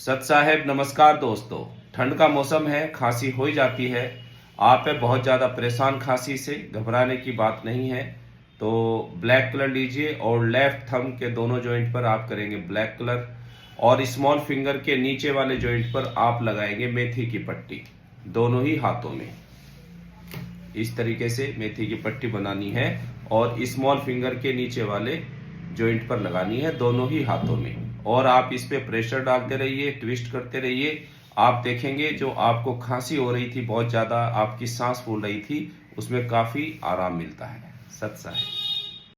सत साहेब नमस्कार दोस्तों। ठंड का मौसम है, खांसी हो ही जाती है। आप है बहुत ज़्यादा परेशान खांसी से, घबराने की बात नहीं है। तो ब्लैक कलर लीजिए और लेफ्ट थंब के दोनों जॉइंट पर आप करेंगे ब्लैक कलर और स्मॉल फिंगर के नीचे वाले जॉइंट पर आप लगाएंगे मेथी की पट्टी दोनों ही हाथों में। इस तरीके से मेथी की पट्टी बनानी है और स्मॉल फिंगर के नीचे वाले जॉइंट पर लगानी है दोनों ही हाथों में। और आप इस पे प्रेशर डालते रहिए, ट्विस्ट करते रहिए। आप देखेंगे जो आपको खांसी हो रही थी, बहुत ज्यादा आपकी सांस फूल रही थी, उसमें काफी आराम मिलता है। सत साहेब।